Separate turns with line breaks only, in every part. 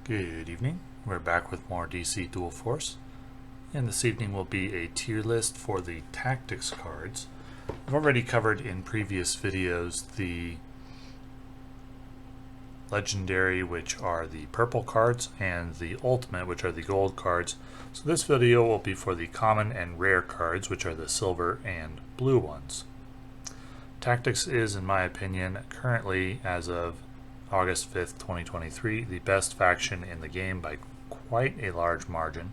Good evening. We're back with more DC Dual Force, and this evening will be a tier list for the tactics cards. I've already covered in previous videos the legendary, which are the purple cards, and the ultimate, which are the gold cards. So this video will be for the common and rare cards, which are the silver and blue ones. Tactics is, in my opinion, currently, as of August 5th, 2023, the best faction in the game by quite a large margin.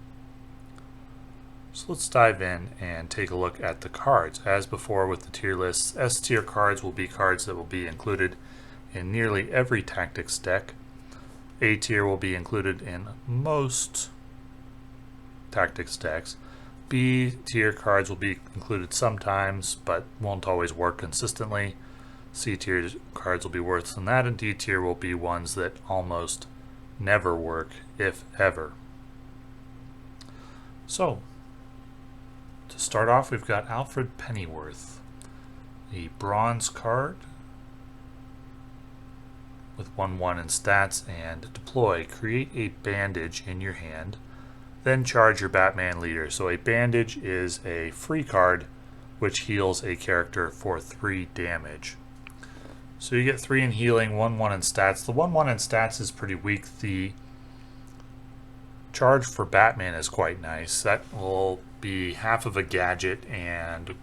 So let's dive in and take a look at the cards. As before with the tier lists, S-tier cards will be cards that will be included in nearly every tactics deck. A-tier will be included in most tactics decks. B-tier cards will be included sometimes, but won't always work consistently. C-tier cards will be worse than that, and D-tier will be ones that almost never work, if ever. So, to start off, we've got Alfred Pennyworth, a bronze card with 1/1 in stats, and deploy. Create a bandage in your hand, then charge your Batman leader. So a bandage is a free card which heals a character for 3 damage. So you get 3 in healing, 1/1 in stats. The 1/1 in stats is pretty weak. The charge for Batman is quite nice. That will be half of a gadget and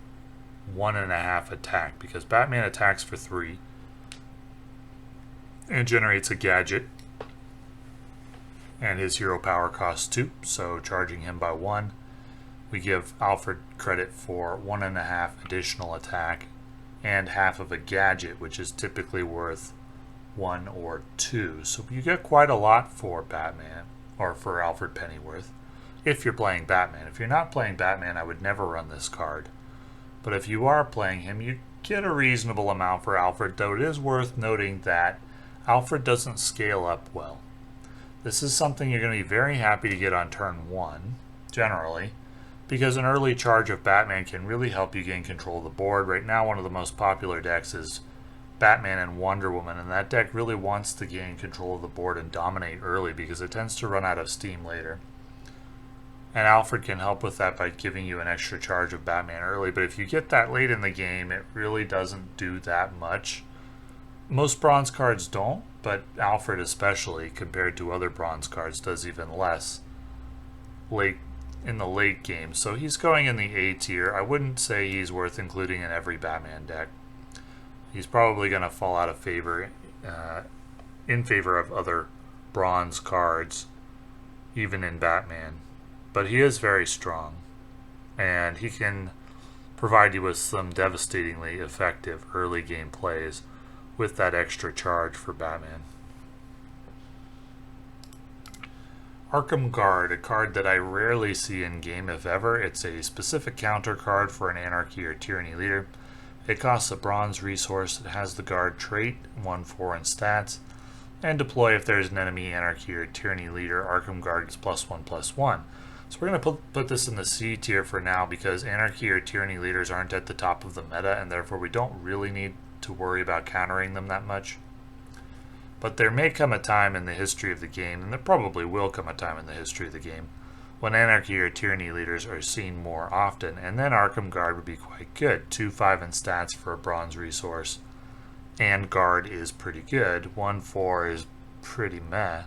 1.5 attack, because Batman attacks for 3 and generates a gadget, and his hero power costs 2, so charging him by 1. We give Alfred credit for 1.5 additional attack and half of a gadget, which is typically worth 1 or 2. So you get quite a lot for Batman, or for Alfred Pennyworth, if you're playing Batman. If you're not playing Batman, I would never run this card. But if you are playing him, you get a reasonable amount for Alfred, though it is worth noting that Alfred doesn't scale up well. This is something you're going to be very happy to get on turn 1, generally, because an early charge of Batman can really help you gain control of the board. Right now, one of the most popular decks is Batman and Wonder Woman, and that deck really wants to gain control of the board and dominate early because it tends to run out of steam later. And Alfred can help with that by giving you an extra charge of Batman early, but if you get that late in the game, it really doesn't do that much. Most bronze cards don't, but Alfred especially, compared to other bronze cards, does even less in the late game. So he's going in the A tier. I wouldn't say he's worth including in every Batman deck. He's probably going to fall out of favor in favor of other bronze cards, even in Batman. But he is very strong, and he can provide you with some devastatingly effective early game plays with that extra charge for Batman. Arkham Guard, a card that I rarely see in game, if ever. It's a specific counter card for an Anarchy or Tyranny leader. It costs a bronze resource. It has the Guard trait, 1/4 in stats, and deploy if there's an enemy Anarchy or Tyranny leader. Arkham Guard gets +1/+1. So we're going to put this in the C tier for now, because Anarchy or Tyranny leaders aren't at the top of the meta, and therefore we don't really need to worry about countering them that much. But there may come a time in the history of the game, and there probably will come a time in the history of the game, when Anarchy or Tyranny leaders are seen more often, and then Arkham Guard would be quite good. 2/5 in stats for a bronze resource, and Guard is pretty good. 1/4 is pretty meh.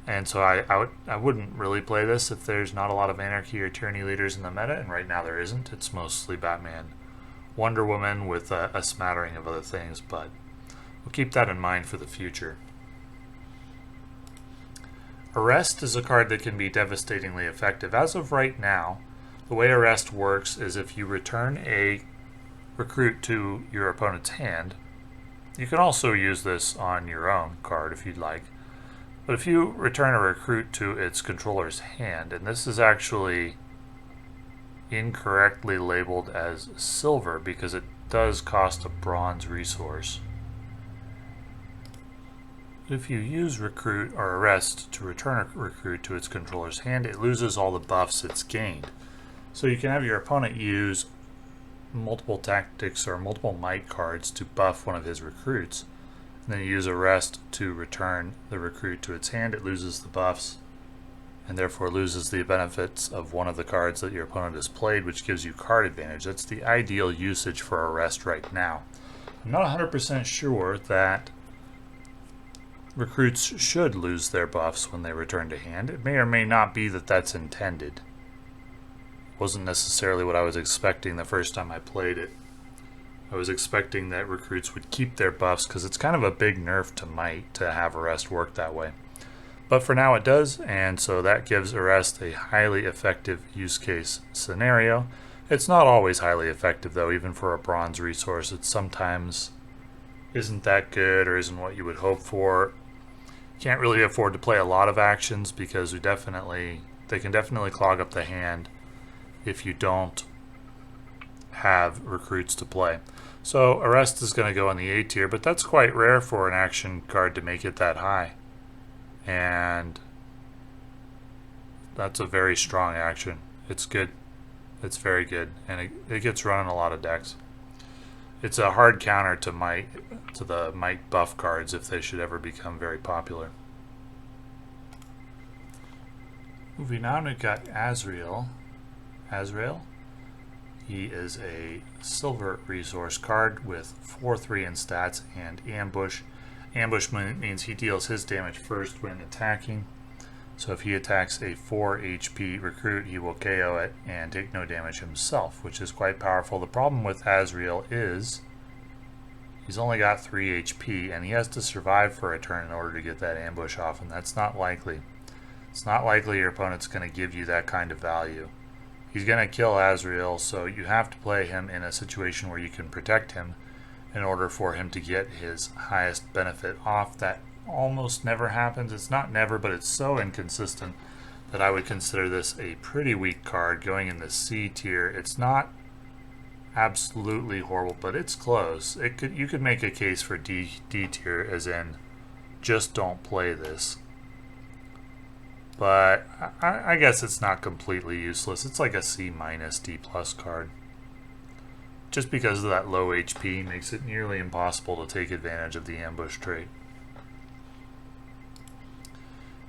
And so I wouldn't really play this if there's not a lot of Anarchy or Tyranny leaders in the meta, and right now there isn't. It's mostly Batman, Wonder Woman, with a smattering of other things, but we'll keep that in mind for the future. Arrest is a card that can be devastatingly effective. As of right now, the way Arrest works is if you return a recruit to your opponent's hand, you can also use this on your own card if you'd like, but if you return a recruit to its controller's hand, and this is actually incorrectly labeled as silver because it does cost a bronze resource. If you use recruit or arrest to return a recruit to its controller's hand, it loses all the buffs it's gained. So you can have your opponent use multiple tactics or multiple might cards to buff one of his recruits. And then you use Arrest to return the recruit to its hand. It loses the buffs and therefore loses the benefits of one of the cards that your opponent has played, which gives you card advantage. That's the ideal usage for Arrest right now. I'm not 100% sure that recruits should lose their buffs when they return to hand. It may or may not be that that's intended. Wasn't necessarily what I was expecting the first time I played it. I was expecting that recruits would keep their buffs because it's kind of a big nerf to Might to have Arrest work that way. But for now it does, and so that gives Arrest a highly effective use case scenario. It's not always highly effective though, even for a bronze resource. It sometimes isn't that good or isn't what you would hope for. Can't really afford to play a lot of actions because they can definitely clog up the hand if you don't have recruits to play. So Arrest is going to go in the A tier, but that's quite rare for an action card to make it that high. And that's a very strong action. It's good. It's very good. And it gets run in a lot of decks. It's a hard counter to the Might buff cards if they should ever become very popular. Moving on, we've got Azrael. He is a silver resource card with 4/3 in stats and Ambush. Ambush means he deals his damage first when attacking. So if he attacks a 4 HP recruit, he will KO it and take no damage himself, which is quite powerful. The problem with Azrael is he's only got 3 HP, and he has to survive for a turn in order to get that ambush off, and that's not likely. It's not likely your opponent's going to give you that kind of value. He's going to kill Azrael, so you have to play him in a situation where you can protect him in order for him to get his highest benefit off. That almost never happens. It's not never, but it's so inconsistent that I would consider this a pretty weak card going in the C tier. It's not absolutely horrible, but it's close. You could make a case for D tier, as in just don't play this. But I guess it's not completely useless. It's like a C minus D plus card. Just because of that low HP makes it nearly impossible to take advantage of the ambush trait.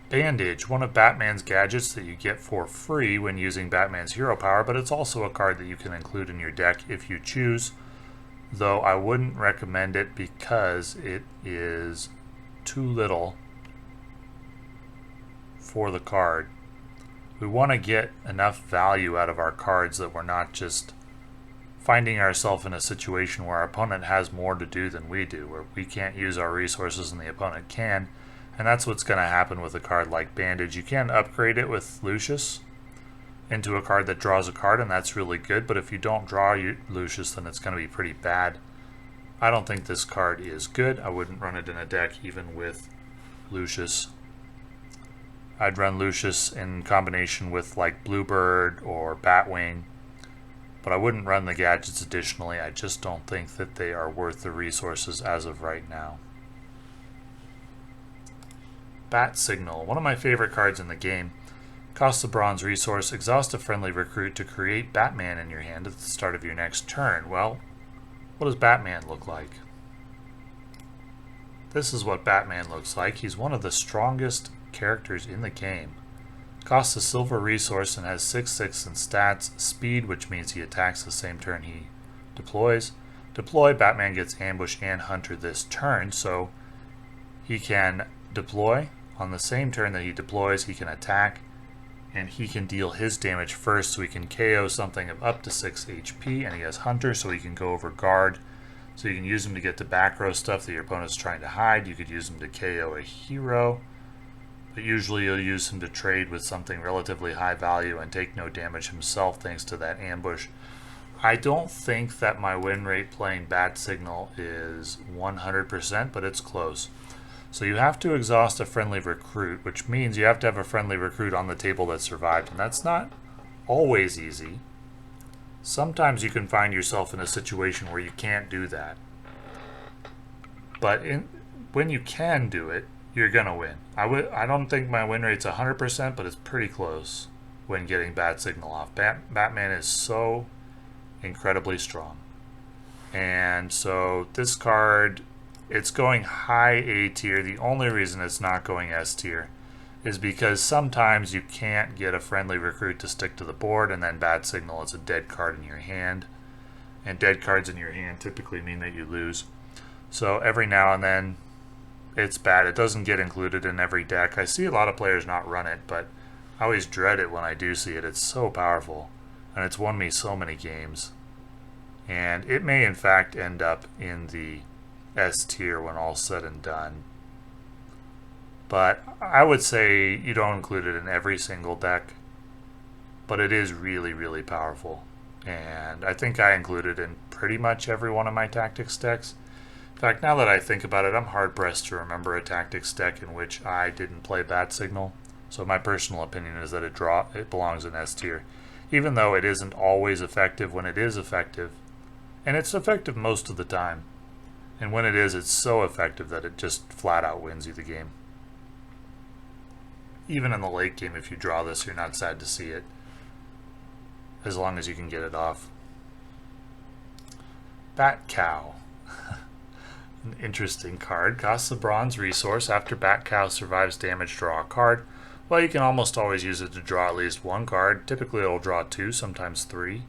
Bandage, one of Batman's gadgets that you get for free when using Batman's hero power, but it's also a card that you can include in your deck if you choose, though I wouldn't recommend it because it is too little for the card. We want to get enough value out of our cards that we're not just finding ourselves in a situation where our opponent has more to do than we do, where we can't use our resources and the opponent can. And that's what's going to happen with a card like Bandage. You can upgrade it with Lucius into a card that draws a card, and that's really good. But if you don't draw Lucius, then it's going to be pretty bad. I don't think this card is good. I wouldn't run it in a deck even with Lucius. I'd run Lucius in combination with like Bluebird or Batwing, but I wouldn't run the gadgets additionally. I just don't think that they are worth the resources as of right now. Batcycle, one of my favorite cards in the game. Costs a bronze resource, exhaust a friendly recruit to create Batman in your hand at the start of your next turn. Well, what does Batman look like? This is what Batman looks like. He's one of the strongest characters in the game. Costs a silver resource and has 6/6 in stats, speed, which means he attacks the same turn he deploys. Deploy, Batman gets ambush and hunter this turn, so he can deploy. On the same turn that he deploys, he can attack, and he can deal his damage first, so he can KO something of up to 6 HP, and he has hunter, so he can go over guard. So you can use him to get to back row stuff that your opponent's trying to hide. You could use him to KO a hero. But usually you'll use him to trade with something relatively high value and take no damage himself thanks to that ambush. I don't think that my win rate playing Batcycle is 100%, but it's close. So you have to exhaust a friendly recruit, which means you have to have a friendly recruit on the table that survived, and that's not always easy. Sometimes you can find yourself in a situation where you can't do that. But when you can do it, you're gonna win. I don't think my win rate's 100%, but it's pretty close when getting Batcycle off. Batman is so incredibly strong. And so this card It's going high A tier. The only reason it's not going S tier is because sometimes you can't get a friendly recruit to stick to the board, and then Batcycle is a dead card in your hand. And dead cards in your hand typically mean that you lose. So every now and then it's bad. It doesn't get included in every deck. I see a lot of players not run it, but I always dread it when I do see it. It's so powerful, and it's won me so many games. And it may in fact end up in the S tier when all's said and done. But I would say you don't include it in every single deck, but it is really, really powerful. And I think I include it in pretty much every one of my tactics decks. In fact, now that I think about it, I'm hard-pressed to remember a tactics deck in which I didn't play Batcycle. So my personal opinion is that it belongs in S tier, even though it isn't always effective when it is effective. And it's effective most of the time. And when it is, it's so effective that it just flat out wins you the game. Even in the late game, if you draw this, you're not sad to see it, as long as you can get it off. Batcow. An interesting card. Costs a bronze resource. After Batcow survives damage, draw a card. Well, you can almost always use it to draw at least one card. Typically it'll draw two, sometimes three.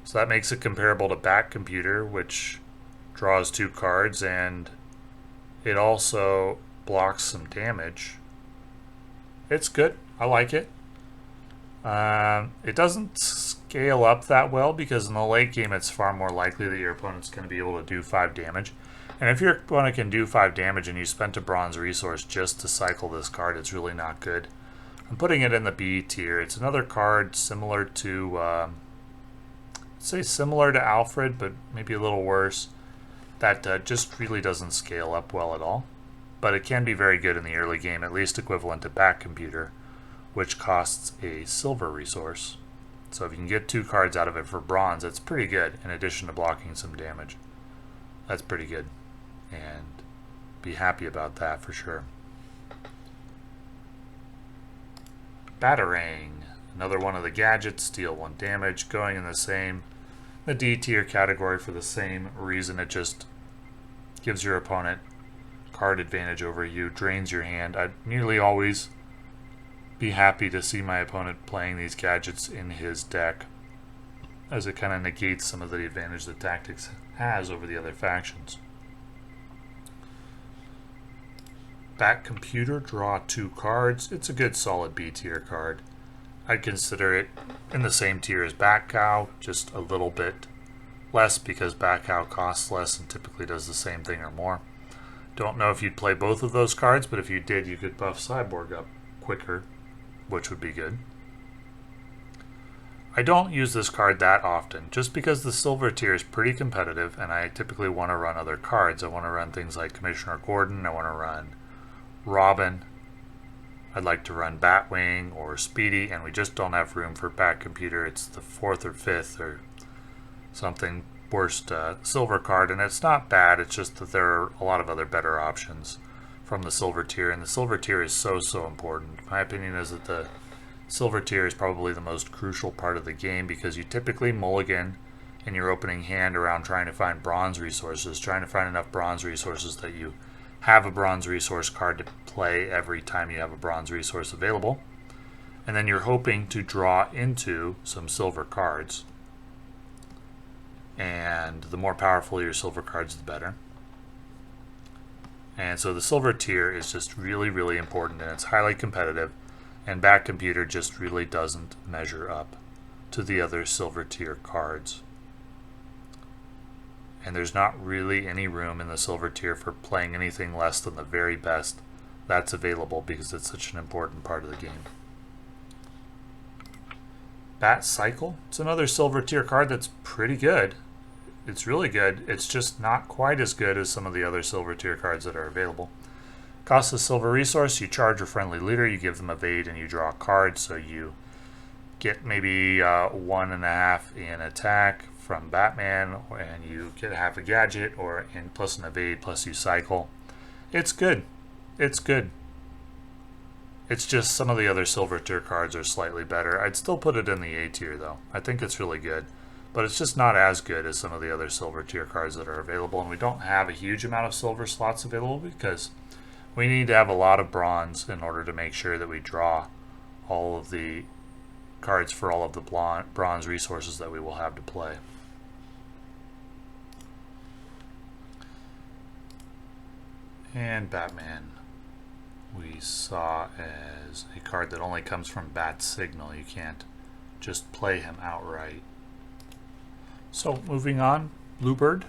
So that makes it comparable to Batcomputer, which draws two cards, and it also blocks some damage. It's good. I like it. It doesn't scale up that well because in the late game it's far more likely that your opponent's going to be able to do 5 damage. And if your opponent can do 5 damage and you spent a bronze resource just to cycle this card, it's really not good. I'm putting it in the B tier. It's another card similar to, say similar to Alfred, but maybe a little worse. That just really doesn't scale up well at all. But it can be very good in the early game, at least equivalent to Batcomputer, which costs a silver resource. So if you can get 2 cards out of it for bronze, that's pretty good, in addition to blocking some damage. That's pretty good, and be happy about that for sure. Batarang, another one of the gadgets, deal 1 damage, going in the D tier category for the same reason. It just gives your opponent card advantage over you, drains your hand. I'd nearly always be happy to see my opponent playing these gadgets in his deck, as it kind of negates some of the advantage that Tactics has over the other factions. Batcomputer, draw 2 cards. It's a good solid B tier card. I'd consider it in the same tier as Batcow, just a little bit less because Batcow costs less and typically does the same thing or more. Don't know if you'd play both of those cards, but if you did, you could buff Cyborg up quicker, which would be good. I don't use this card that often, just because the silver tier is pretty competitive, and I typically want to run other cards. I want to run things like Commissioner Gordon, I want to run Robin, I'd like to run Batwing or Speedy, and we just don't have room for Batcomputer. It's the 4th or 5th or something worst silver card, and it's not bad, it's just that there are a lot of other better options from the silver tier, and the silver tier is so important. My opinion is that the silver tier is probably the most crucial part of the game because you typically mulligan in your opening hand around trying to find bronze resources, trying to find enough bronze resources that you have a bronze resource card to play every time you have a bronze resource available, and then you're hoping to draw into some silver cards. And the more powerful your silver cards, the better. And so the silver tier is just really, really important, and it's highly competitive, and Batcomputer just really doesn't measure up to the other silver tier cards. And there's not really any room in the silver tier for playing anything less than the very best that's available because it's such an important part of the game. Batcycle, it's another silver tier card that's pretty good. It's really good. It's just not quite as good as some of the other silver tier cards that are available. Costs a silver resource, you charge a friendly leader, you give them evade, and you draw a card, so you get maybe 1.5 in attack from Batman, and you get half a gadget, or and plus an evade, plus you cycle. It's good. It's good. It's just some of the other silver tier cards are slightly better. I'd still put it in the A tier though. I think it's really good. but it's just not as good as some of the other silver tier cards that are available, and we don't have a huge amount of silver slots available because we need to have a lot of bronze in order to make sure that we draw all of the cards for all of the bronze resources that we will have to play. And Batman we saw as a card that only comes from Batcycle. You can't just play him outright. So moving on, Bluebird.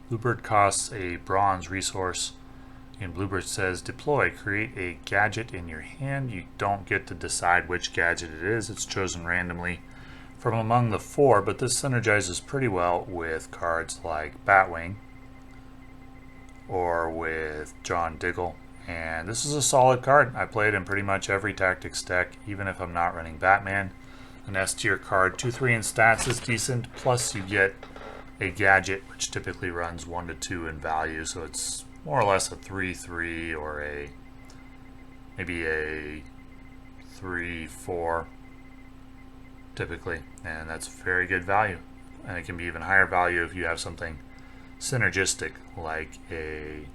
Bluebird costs a bronze resource. And Bluebird says, deploy, create a gadget in your hand. You don't get to decide which gadget it is. It's chosen randomly from among the 4, but this synergizes pretty well with cards like Batwing or with John Diggle. And this is a solid card. I play it in pretty much every tactics deck, even if I'm not running Batman. An S-tier card, 2-3 in stats is decent, plus you get a gadget which typically runs 1 to 2 in value, so it's more or less a 3-3 or maybe a 3-4 typically, and that's very good value. And it can be even higher value if you have something synergistic like a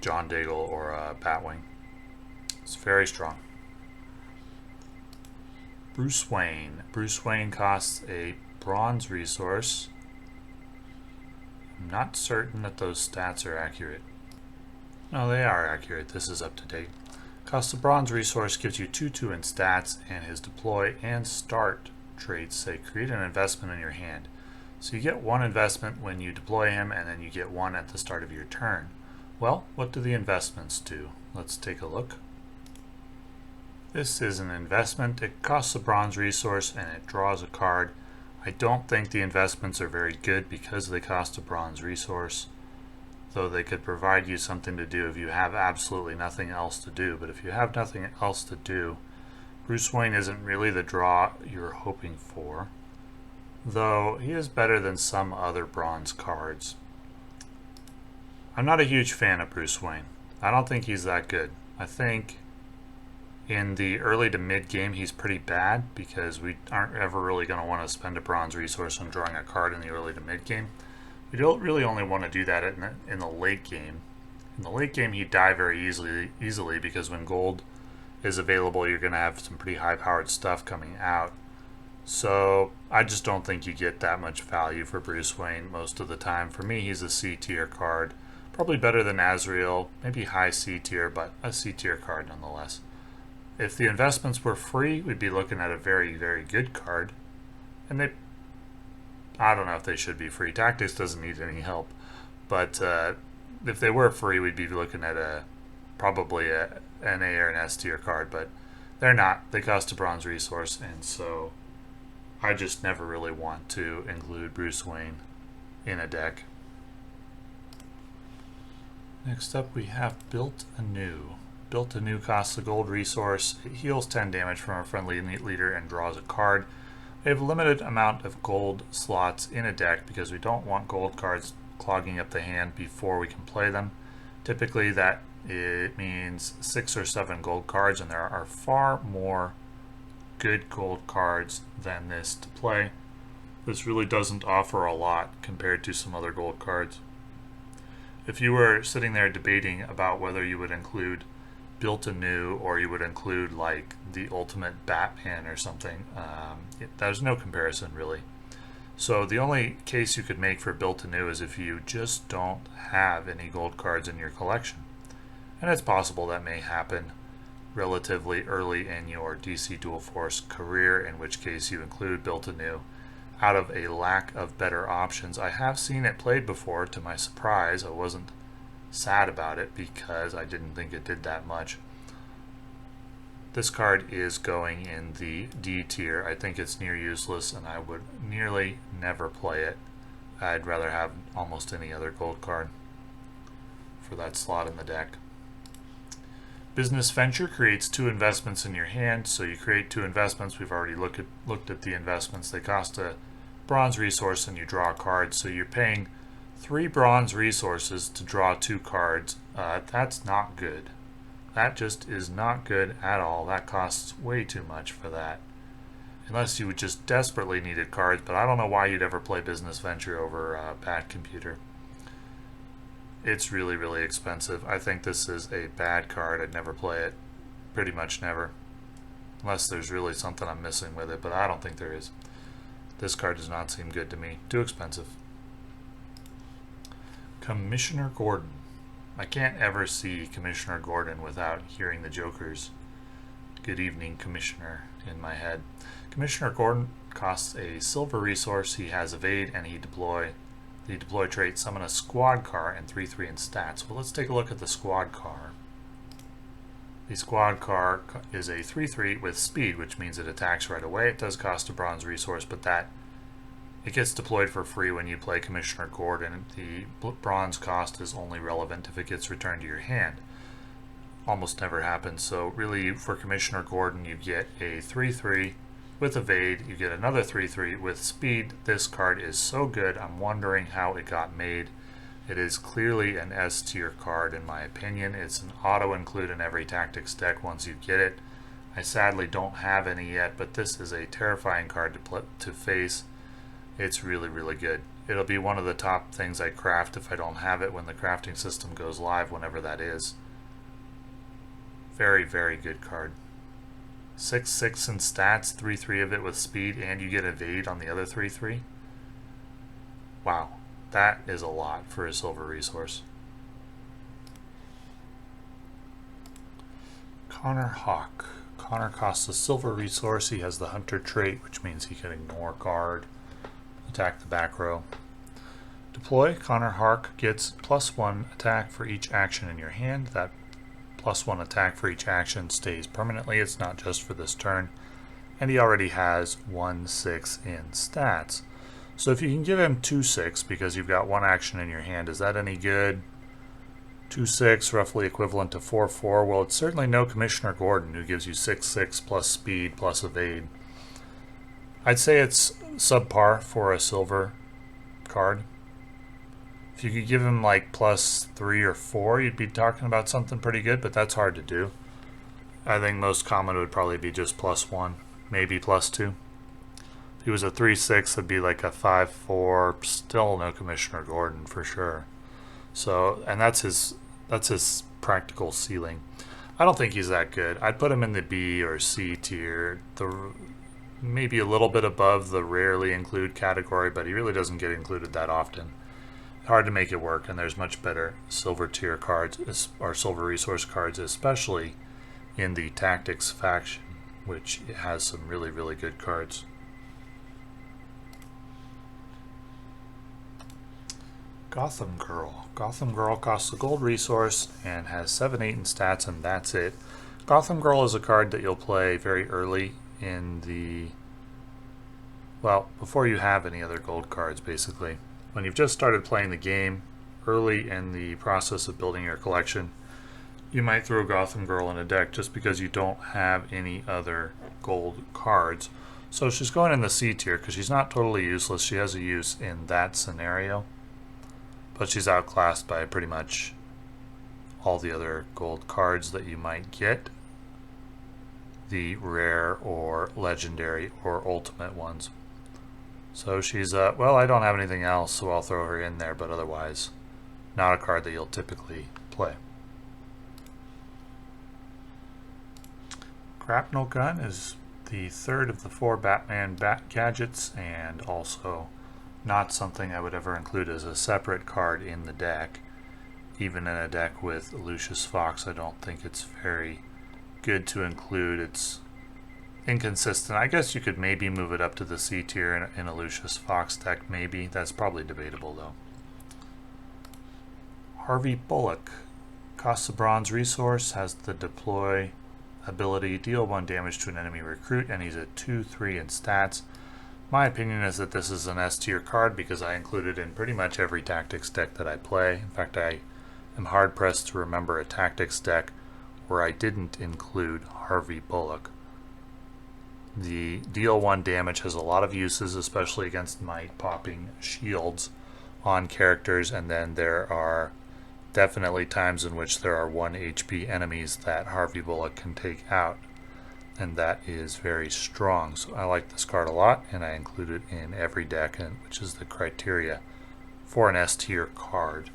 John Diggle or a Batwing. It's very strong. Bruce Wayne. Bruce Wayne costs a bronze resource. I'm not certain that those stats are accurate. No, they are accurate. This is up to date. Cost a bronze resource, gives you 2-2 in stats, and his deploy and start traits say create an investment in your hand. So you get 1 investment when you deploy him, and then you get 1 at the start of your turn. Well, what do the investments do? Let's take a look. This is an investment. It costs a bronze resource and it draws a card. I don't think the investments are very good because they cost a bronze resource, though they could provide you something to do if you have absolutely nothing else to do. But if you have nothing else to do, Bruce Wayne isn't really the draw you're hoping for, though he is better than some other bronze cards. I'm not a huge fan of Bruce Wayne. I don't think he's that good. I think in the early to mid game he's pretty bad because we aren't ever really going to want to spend a bronze resource on drawing a card in the early to mid game. We don't really only want to do that in the late game. In the late game he'd die very easily because when gold is available you're going to have some pretty high powered stuff coming out. So I just don't think you get that much value for Bruce Wayne most of the time. For me, he's a C tier card. Probably better than Azrael, maybe high C tier, but a C tier card nonetheless. If the investments were free, we'd be looking at a very, very good card. And I don't know if they should be free. Tactics doesn't need any help. But if they were free, we'd be looking at probably an A or an S tier card. But they're not. They cost a bronze resource, and so I just never really want to include Bruce Wayne in a deck. Next up we have Built Anew. Built Anew costs a gold resource. It heals 10 damage from a friendly leader and draws a card. We have a limited amount of gold slots in a deck because we don't want gold cards clogging up the hand before we can play them. Typically it means 6 or 7 gold cards, and there are far more good gold cards than this to play. This really doesn't offer a lot compared to some other gold cards. If you were sitting there debating about whether you would include Built Anew or you would include like the Ultimate Batman or something, there's no comparison really. So the only case you could make for Built Anew is if you just don't have any gold cards in your collection. And it's possible that may happen relatively early in your DC Dual Force career, in which case you include Built Anew out of a lack of better options. I have seen it played before, to my surprise. I wasn't sad about it because I didn't think it did that much. This card is going in the D tier. I think it's near useless and I would nearly never play it. I'd rather have almost any other gold card for that slot in the deck. Business Venture creates 2 investments in your hand. So you create 2 investments. We've already looked at the investments. They cost a bronze resource and you draw a card. So you're paying 3 bronze resources to draw 2 cards. That's not good. That just is not good at all. That costs way too much for that. Unless you just desperately needed cards, but I don't know why you'd ever play Business Venture over Bat Computer. It's really, really expensive. I think this is a bad card. I'd never play it. Pretty much never. Unless there's really something I'm missing with it, but I don't think there is. This card does not seem good to me. Too expensive. Commissioner Gordon. I can't ever see Commissioner Gordon without hearing the Joker's "Good evening, Commissioner" in my head. Commissioner Gordon costs a silver resource. He has evade and the deploy trait summon a squad car and 3/3 in stats. Well, let's take a look at the squad car. The squad car is a 3/3 with speed, which means it attacks right away. It does cost a bronze resource, but it gets deployed for free when you play Commissioner Gordon. The bronze cost is only relevant if it gets returned to your hand. Almost never happens. So really, for Commissioner Gordon, you get a 3/3 with evade. You get another 3/3 with speed. This card is so good. I'm wondering how it got made. It is clearly an S-tier card in my opinion. It's an auto-include in every tactics deck once you get it. I sadly don't have any yet, but this is a terrifying card to face. It's really, really good. It'll be one of the top things I craft if I don't have it when the crafting system goes live, whenever that is. Very, very good card. 6/6 in stats, 3/3 of it with speed, and you get evade on the other 3/3. Wow, that is a lot for a silver resource. Connor Hawk. Connor costs a silver resource. He has the Hunter trait, which means he can ignore guard, attack the back row. Deploy. Connor Hawk gets +1 attack for each action in your hand. That +1 attack for each action stays permanently. It's not just for this turn. And he already has 1/6 in stats. So if you can give him 2/6 because you've got one action in your hand, is that any good? 2/6, roughly equivalent to 4/4. Well, it's certainly no Commissioner Gordon, who gives you 6/6 plus speed plus evade. I'd say it's subpar for a silver card. If you could give him like +3 or 4, you'd be talking about something pretty good, but that's hard to do. I think most common would probably be just +1, maybe +2. If he was a 3/6, it'd be like a 5/4. Still no Commissioner Gordon for sure. So, and that's his practical ceiling. I don't think he's that good. I'd put him in the B or C tier. Maybe a little bit above the rarely include category, but he really doesn't get included that often. Hard to make it work, and there's much better silver tier cards or silver resource cards, especially in the tactics faction, which has some really, really good cards. Gotham Girl. Gotham Girl costs a gold resource and has 7/8 in stats, and that's it. Gotham Girl is a card that you'll play very early in before you have any other gold cards, basically. When you've just started playing the game, early in the process of building your collection, you might throw Gotham Girl in a deck just because you don't have any other gold cards. So she's going in the C tier because she's not totally useless. She has a use in that scenario, but she's outclassed by pretty much all the other gold cards that you might get, the rare or legendary or ultimate ones. So she's, well, I don't have anything else, so I'll throw her in there, but otherwise, not a card that you'll typically play. Grapnel Gun is the third of the 4 Batman bat gadgets, and also not something I would ever include as a separate card in the deck. Even in a deck with Lucius Fox, I don't think it's very good to include. It's inconsistent. I guess you could maybe move it up to the C tier in a Lucius Fox deck, maybe. That's probably debatable, though. Harvey Bullock. Costs a bronze resource, has the deploy ability, deal 1 damage to an enemy recruit, and he's at 2/3 in stats. My opinion is that this is an S tier card because I include it in pretty much every tactics deck that I play. In fact, I am hard pressed to remember a tactics deck where I didn't include Harvey Bullock. The deal 1 damage has a lot of uses, especially against might popping shields on characters, and then there are definitely times in which there are 1 HP enemies that Harvey Bullock can take out. and that is very strong. So I like this card a lot, and I include it in every deck, which is the criteria for an S-tier card.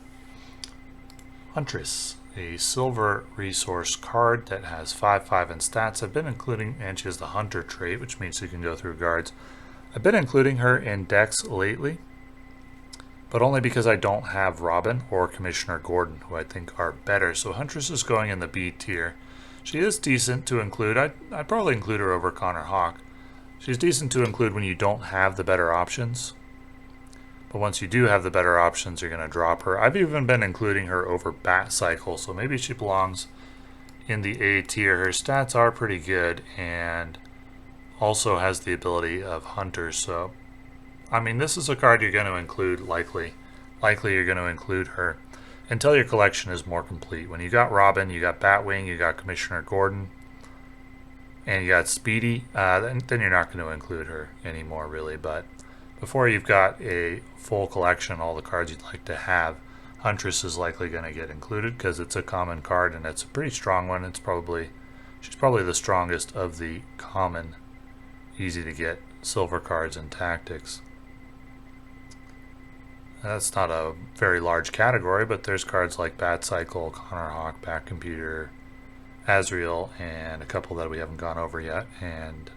Huntress, a silver resource card that has 5/5 in stats. I've been including, and she has the Hunter trait, which means she can go through guards. I've been including her in decks lately, but only because I don't have Robin or Commissioner Gordon, who I think are better. So Huntress is going in the B tier. She is decent to include. I'd probably include her over Connor Hawk. She's decent to include when you don't have the better options. But once you do have the better options, you're going to drop her. I've even been including her over Batcycle, so maybe she belongs in the A tier. Her stats are pretty good and also has the ability of Hunter. So, I mean, this is a card you're going to include likely. Likely you're going to include her until your collection is more complete. When you got Robin, you got Batwing, you got Commissioner Gordon, and you got Speedy, then you're not going to include her anymore, really. But before you've got a full collection, all the cards you'd like to have, Huntress is likely going to get included because it's a common card and it's a pretty strong one. She's probably the strongest of the common, easy to get silver cards in Tactics. That's not a very large category, but there's cards like Batcycle, Connor Hawk, Batcomputer, Azrael, and a couple that we haven't gone over yet, and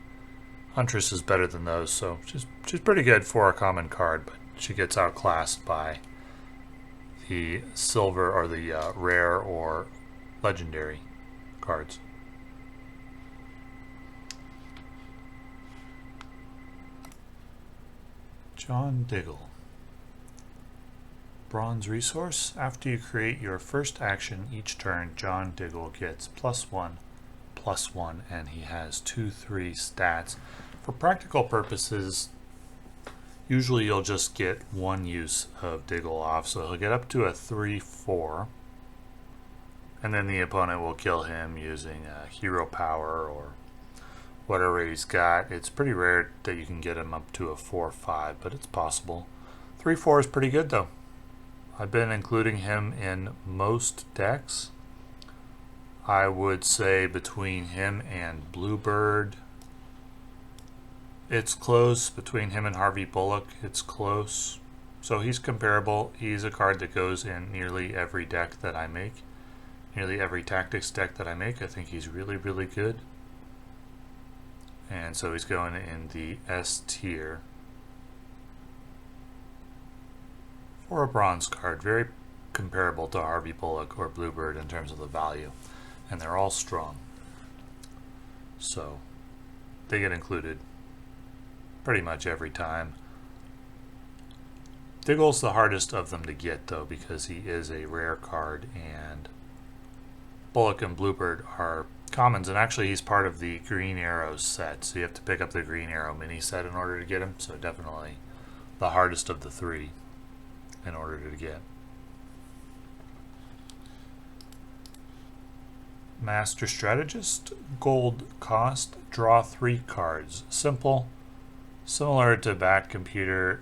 Huntress is better than those, so she's pretty good for a common card, but she gets outclassed by the silver or the rare or legendary cards. John Diggle. Bronze resource. After you create your first action each turn, John Diggle gets +1/+1, and he has 2/3 stats. For practical purposes, usually you'll just get one use of Diggle off, so he'll get up to a 3/4, and then the opponent will kill him using hero power or whatever he's got. It's pretty rare that you can get him up to a 4/5, but it's possible. 3/4 is pretty good though. I've been including him in most decks. I would say between him and Bluebird, it's close. Between him and Harvey Bullock, it's close. So he's comparable. He's a card that goes in nearly every deck that I make. Nearly every Tactics deck that I make. I think he's really, really good. And so he's going in the S tier. For a bronze card, very comparable to Harvey Bullock or Bluebird in terms of the value, and they're all strong, so they get included pretty much every time. Diggle's the hardest of them to get though, because he is a rare card, and Bullock and Bluebird are commons, and actually he's part of the Green Arrow set, so you have to pick up the Green Arrow mini set in order to get him, so definitely the hardest of the three in order to get. Master Strategist, gold cost, draw 3 cards. Simple, similar to Batcomputer.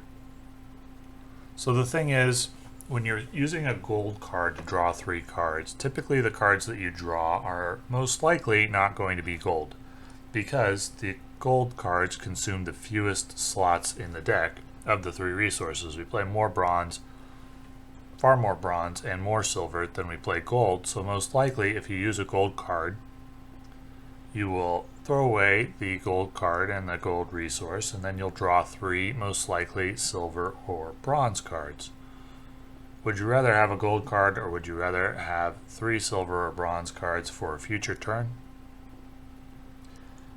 So the thing is, when you're using a gold card to draw 3 cards, typically the cards that you draw are most likely not going to be gold, because the gold cards consume the fewest slots in the deck of the 3 resources. We play more bronze, far more bronze and more silver than we play gold, so most likely if you use a gold card, you will throw away the gold card and the gold resource, and then you'll draw 3 most likely silver or bronze cards. Would you rather have a gold card, or would you rather have 3 silver or bronze cards for a future turn?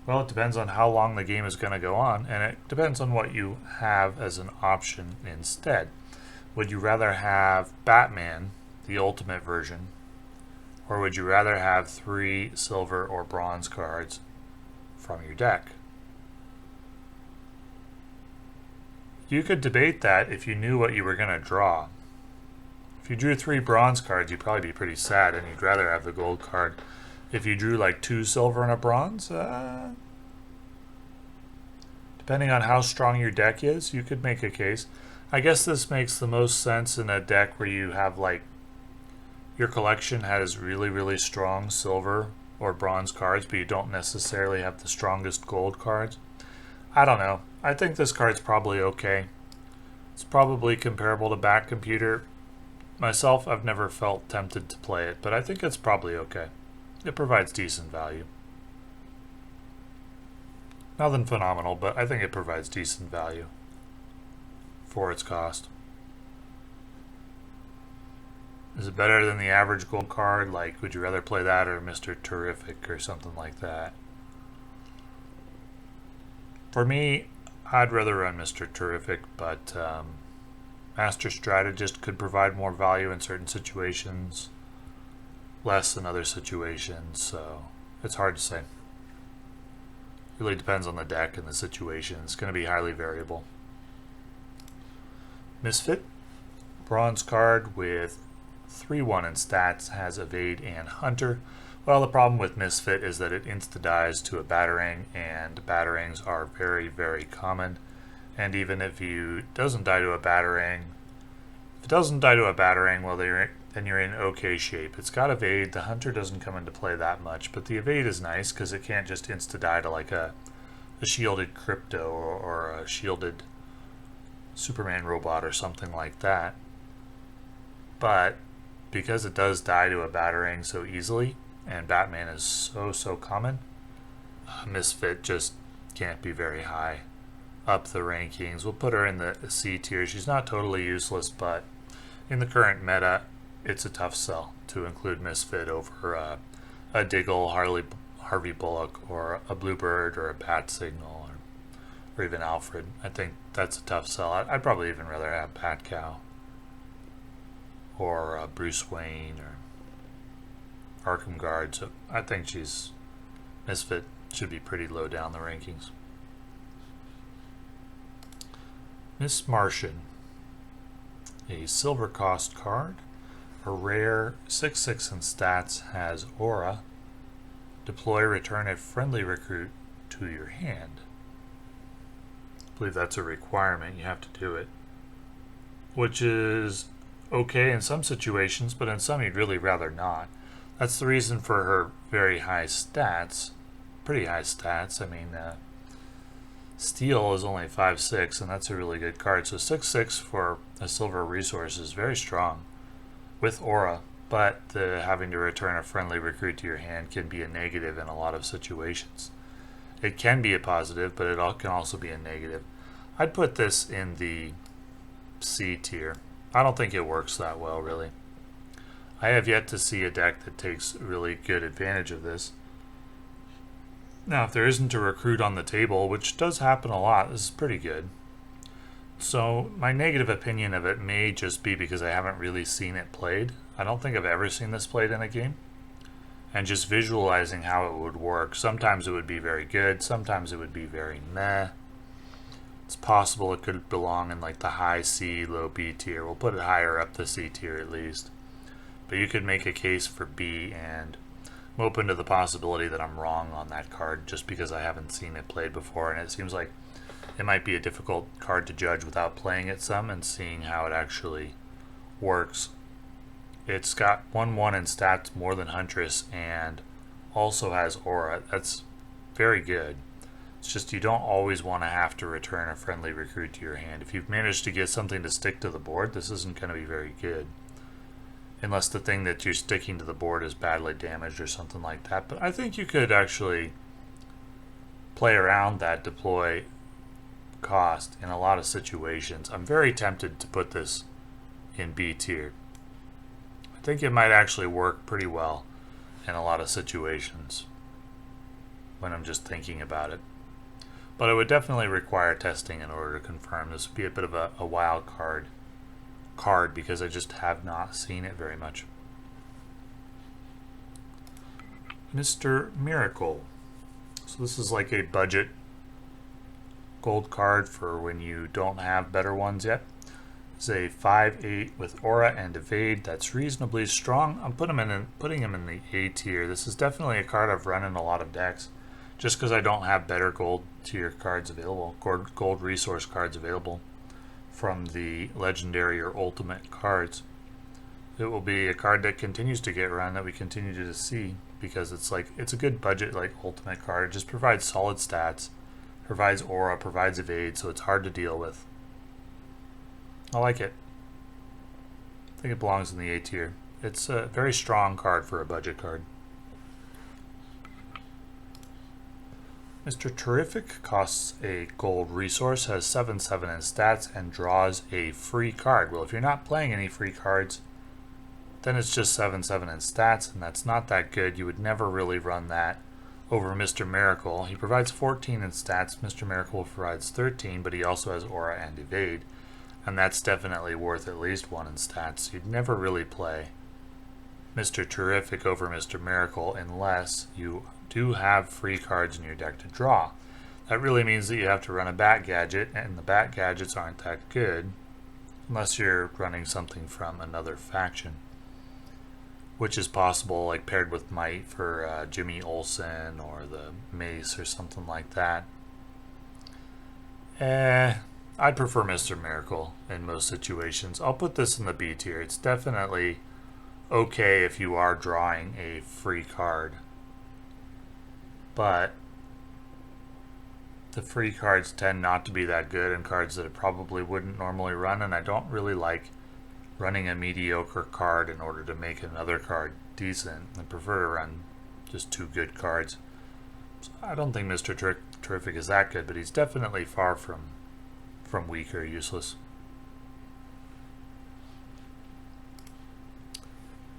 Well, it depends on how long the game is going to go on, and it depends on what you have as an option instead. Would you rather have Batman, the ultimate version, or would you rather have 3 silver or bronze cards from your deck? You could debate that if you knew what you were going to draw. If you drew 3 bronze cards, you'd probably be pretty sad, and you'd rather have the gold card. If you drew like 2 silver and a bronze, depending on how strong your deck is, you could make a case. I guess this makes the most sense in a deck where you have like your collection has really, really strong silver or bronze cards, but you don't necessarily have the strongest gold cards. I don't know. I think this card's probably okay. It's probably comparable to Bat Computer. Myself, I've never felt tempted to play it, but I think it's probably okay. It provides decent value. Nothing phenomenal, but I think it provides decent value for its cost. Is it better than the average gold card? Like, would you rather play that or Mr. Terrific or something like that? For me, I'd rather run Mr. Terrific, but Master Strategist could provide more value in certain situations, less in other situations, so it's hard to say. It really depends on the deck and the situation. It's going to be highly variable. Misfit, bronze card with 3/1 in stats, has Evade and Hunter. Well, the problem with Misfit is that it insta-dies to a Batarang, and Batarangs are very, very common. And even if it doesn't die to a Batarang, well, then you're in okay shape. It's got Evade. The Hunter doesn't come into play that much, but the Evade is nice because it can't just insta-die to like a shielded Crypto or a shielded Superman robot or something like that. But because it does die to a Batarang so easily, and Batman is so common, Misfit just can't be very high up the rankings. We'll put her in the C tier. She's not totally useless, but in the current meta, it's a tough sell to include Misfit over a Diggle, Harvey Bullock, or a Bluebird, or a Batsignal, or even Alfred. I think that's a tough sell. I'd probably even rather have Batcow, or Bruce Wayne, or Arkham Guard. So I think Misfit should be pretty low down the rankings. Miss Martian, a silver cost card, a rare 6/6 in stats, has Aura. Deploy, return a friendly recruit to your hand. I believe that's a requirement. You have to do it, which is okay in some situations, but in some you'd really rather not. That's the reason for her very high stats, pretty high stats. I mean, Steel is only 5/6, and that's a really good card. So 6/6 for a silver resource is very strong with Aura, but having to return a friendly recruit to your hand can be a negative in a lot of situations. It can be a positive, but it can also be a negative. I'd put this in the C tier. I don't think it works that well, really. I have yet to see a deck that takes really good advantage of this. Now, if there isn't a recruit on the table, which does happen a lot, this is pretty good. So my negative opinion of it may just be because I haven't really seen it played. I don't think I've ever seen this played in a game. And just visualizing how it would work, sometimes it would be very good, sometimes it would be very meh. It's possible it could belong in like the high C, low B tier. We'll put it higher up the C tier at least. But you could make a case for B, and I'm open to the possibility that I'm wrong on that card just because I haven't seen it played before, and it seems like it might be a difficult card to judge without playing it some and seeing how it actually works. It's got 1/1 in stats more than Huntress and also has Aura. That's very good. It's just you don't always want to have to return a friendly recruit to your hand. If you've managed to get something to stick to the board, this isn't going to be very good. Unless the thing that you're sticking to the board is badly damaged or something like that. But I think you could actually play around that deploy cost in a lot of situations. I'm very tempted to put this in B tier. I think it might actually work pretty well in a lot of situations when I'm just thinking about it. But it would definitely require testing in order to confirm. This would be a bit of a wild card because I just have not seen it very much. Mr. Miracle. So this is like a budget gold card for when you don't have better ones yet. It's a 5/8 with Aura and Evade. That's reasonably strong. I'm putting him in the A tier. This is definitely a card I've run in a lot of decks just because I don't have better gold tier cards available, gold resource cards available from the legendary or ultimate cards. It will be a card that continues to get run, that we continue to see. because it's a good budget like ultimate card. It just provides solid stats, provides aura, provides evade, so it's hard to deal with. I like it. I think it belongs in the A tier. It's a very strong card for a budget card. Mr. Terrific costs a gold resource, has 7/7 in stats, and draws a free card. Well, if you're not playing any free cards, then it's just 7/7 in stats, and that's not that good. You would never really run that over Mr. Miracle. He provides 14 in stats. Mr. Miracle provides 13, but he also has aura and evade, and that's definitely worth at least 1 in stats. You'd never really play Mr. Terrific over Mr. Miracle unless you do have free cards in your deck to draw. That really means that you have to run a Bat Gadget, and the Bat Gadgets aren't that good unless you're running something from another faction, which is possible, like paired with Might for Jimmy Olsen or the Mace or something like that. I'd prefer Mr. Miracle in most situations. I'll put this in the B tier. It's definitely okay if you are drawing a free card, but the free cards tend not to be that good, and cards that it probably wouldn't normally run, and I don't really like running a mediocre card in order to make another card decent. I prefer to run just 2 good cards. So I don't think Mr. Terrific is that good, but he's definitely far from weak or useless.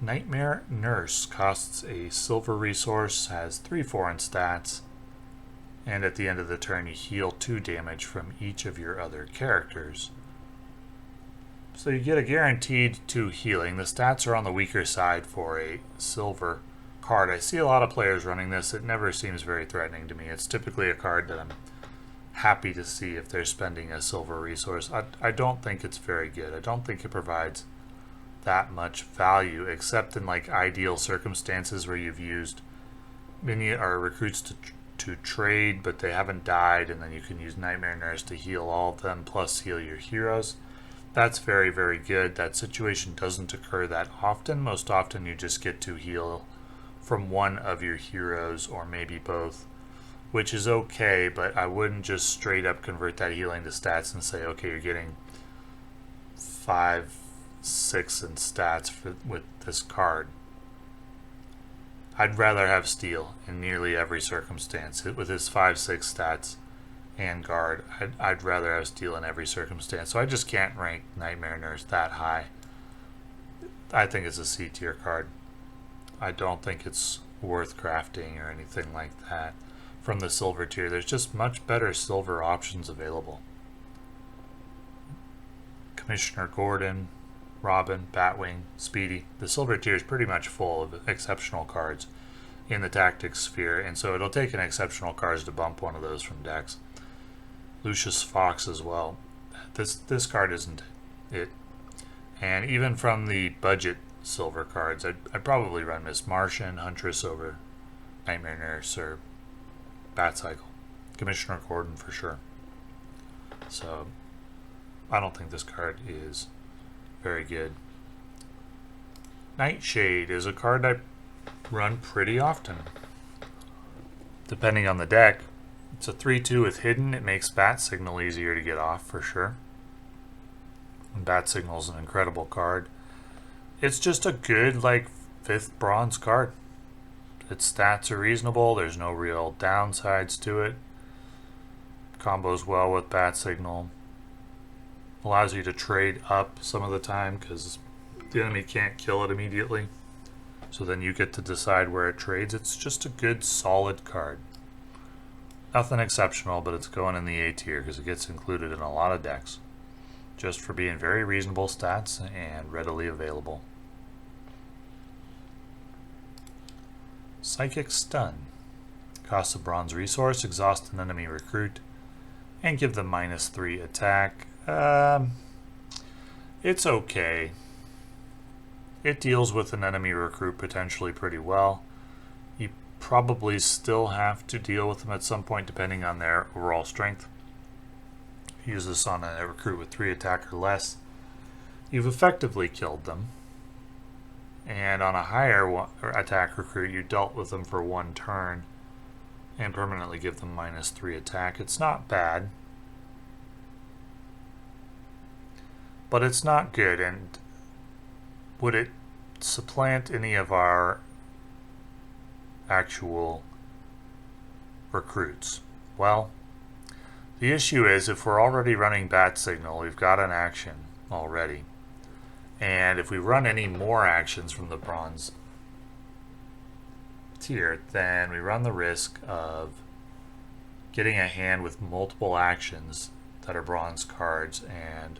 Nightmare Nurse costs a silver resource, has 3/4 in stats, and at the end of the turn you heal 2 damage from each of your other characters. So you get a guaranteed 2 healing. The stats are on the weaker side for a silver card. I see a lot of players running this. It never seems very threatening to me. It's typically a card that I'm happy to see if they're spending a silver resource. I don't think it's very good. I don't think it provides that much value, except in like ideal circumstances where you've used minion or recruits to trade, but they haven't died, and then you can use Nightmare Nurse to heal all of them plus heal your heroes. That's very, very good. That situation doesn't occur that often. Most often you just get to heal from one of your heroes or maybe both, which is okay, but I wouldn't just straight up convert that healing to stats and say, okay, you're getting 5, 6 in stats with this card. I'd rather have Steel in nearly every circumstance. With his 5, 6 stats and guard, I'd rather have Steel in every circumstance. So I just can't rank Nightmare Nurse that high. I think it's a C tier card. I don't think it's worth crafting or anything like that. From the silver tier, there's just much better silver options available. Commissioner Gordon, Robin, Batwing, Speedy. The silver tier is pretty much full of exceptional cards in the tactics sphere, and so it'll take an exceptional cards to bump one of those from decks. Lucius Fox as well. This card isn't it. And even from the budget silver cards, I'd probably run Miss Martian, Huntress over Nightmare Nurse or Batcycle. Commissioner Gordon for sure. So I don't think this card is very good. Nightshade is a card I run pretty often. Depending on the deck. It's a 3/2 with hidden. It makes Bat Signal easier to get off for sure. And Bat Signal is an incredible card. It's just a good, like, 5th bronze card. Its stats are reasonable. There's no real downsides to it. Combos well with Bat Signal. Allows you to trade up some of the time because the enemy can't kill it immediately. So then you get to decide where it trades. It's just a good, solid card. Nothing exceptional, but it's going in the A tier because it gets included in a lot of decks. Just for being very reasonable stats and readily available. Psychic Stun. Costs a bronze resource, exhaust an enemy recruit, and give them -3 attack. It's okay. It deals with an enemy recruit potentially pretty well. You probably still have to deal with them at some point depending on their overall strength. Use this on a recruit with 3 attack or less. You've effectively killed them. And on a higher attack recruit, you dealt with them for 1 turn and permanently give them -3 attack. It's not bad, but it's not good. And would it supplant any of our actual recruits? Well, the issue is if we're already running Batcycle, we've got an action already. And if we run any more actions from the bronze tier, then we run the risk of getting a hand with multiple actions that are bronze cards and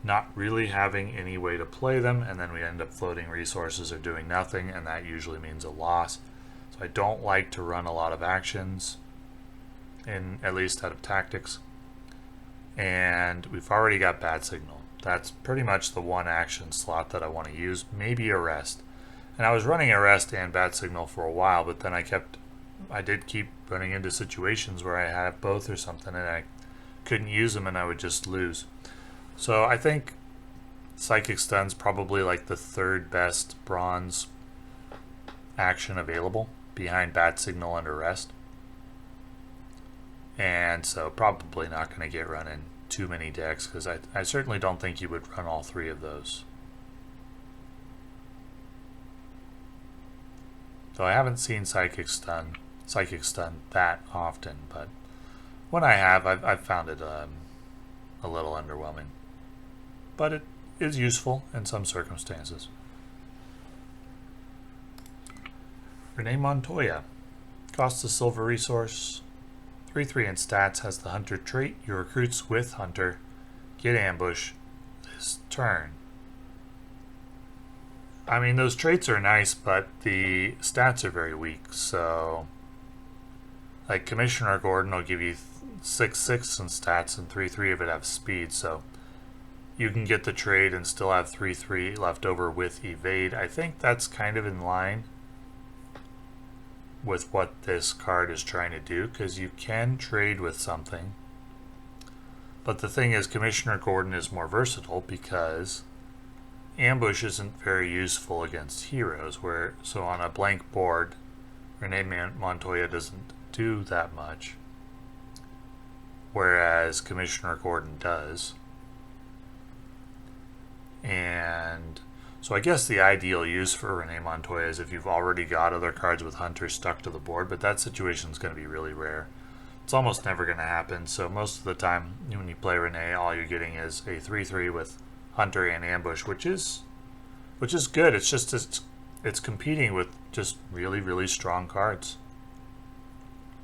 not really having any way to play them, and then we end up floating resources or doing nothing, and that usually means a loss. So I don't like to run a lot of actions, at least out of tactics. And we've already got Batcycle. That's pretty much the one action slot that I want to use, maybe Arrest. And I was running Arrest and Batcycle for a while, but then I did keep running into situations where I had both or something and I couldn't use them and I would just lose. So I think Psychic Stun's probably like the 3rd best bronze action available behind Batcycle and Arrest. And so probably not going to get run in too many decks because I certainly don't think you would run all 3 of those. So I haven't seen Psychic Stun that often, but when I have, I've found it a little underwhelming. But it is useful in some circumstances. Renee Montoya. Costs a silver resource. 3/3 in stats, has the Hunter trait. Your recruits with Hunter get ambush this turn. I mean, those traits are nice, but the stats are very weak. So, like Commissioner Gordon will give you 6/6 in stats and 3/3 of it have speed. So you can get the trade and still have 3/3 left over with evade. I think that's kind of in line with what this card is trying to do, because you can trade with something. But the thing is, Commissioner Gordon is more versatile because ambush isn't very useful against heroes. So on a blank board, Renee Montoya doesn't do that much, whereas Commissioner Gordon does. And so I guess the ideal use for Renee Montoya is if you've already got other cards with Hunter stuck to the board, but that situation is going to be really rare. It's almost never going to happen, so most of the time when you play Renee, all you're getting is a 3/3 with Hunter and Ambush, which is good. It's just it's competing with just really, really strong cards.